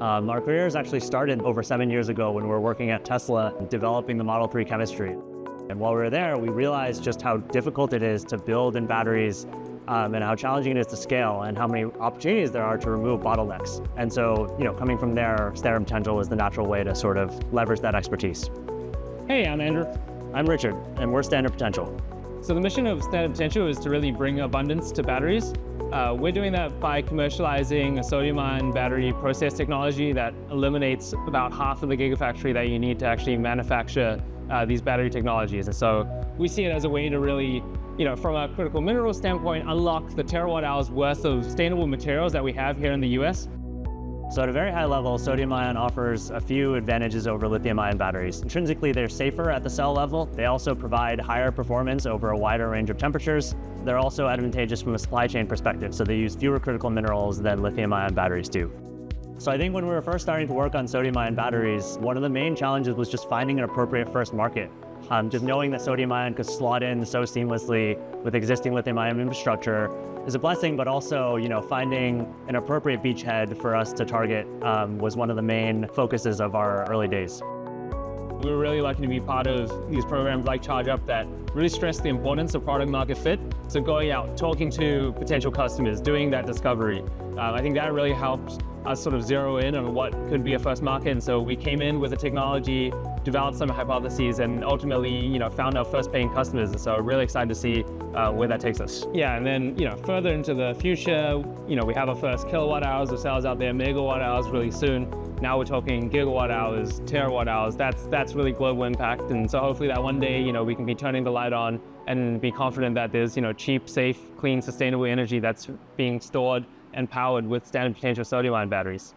Our careers actually started over 7 years ago when we were working at Tesla developing the Model 3 chemistry. And while we were there, we realized just how difficult it is to build in batteries and how challenging it is to scale and how many opportunities there are to remove bottlenecks. And so, coming from there, Standard Potential was the natural way to sort of leverage that expertise. Hey, I'm Andrew. I'm Richard, and we're Standard Potential. So the mission of Standard Potential is to really bring abundance to batteries. We're doing that by commercializing a sodium-ion battery process technology that eliminates about half of the gigafactory that you need to actually manufacture these battery technologies. And so we see it as a way to really, from a critical mineral standpoint, unlock the terawatt hours worth of sustainable materials that we have here in the US. So at a very high level, sodium-ion offers a few advantages over lithium-ion batteries. Intrinsically, they're safer at the cell level. They also provide higher performance over a wider range of temperatures. They're also advantageous from a supply chain perspective, so they use fewer critical minerals than lithium-ion batteries do. So I think when we were first starting to work on sodium-ion batteries, one of the main challenges was just finding an appropriate first market. Just knowing that sodium-ion could slot in so seamlessly with existing lithium-ion infrastructure is a blessing, but also, finding an appropriate beachhead for us to target was one of the main focuses of our early days. We were really lucky to be part of these programs like ChargeUp that really stress the importance of product market fit. So going out, talking to potential customers, doing that discovery. I think that really helped us sort of zero in on what could be a first market. And so we came in with a technology, developed some hypotheses, and ultimately, found our first paying customers. And so really excited to see where that takes us. Yeah, and then, further into the future, we have our first kilowatt hours of cells out there, megawatt hours really soon. Now we're talking gigawatt hours, terawatt hours. That's really global impact. And so hopefully that one day, we can be turning the light on and be confident that there's, cheap, safe, clean, sustainable energy that's being stored and powered with Standard Potential sodium-ion batteries.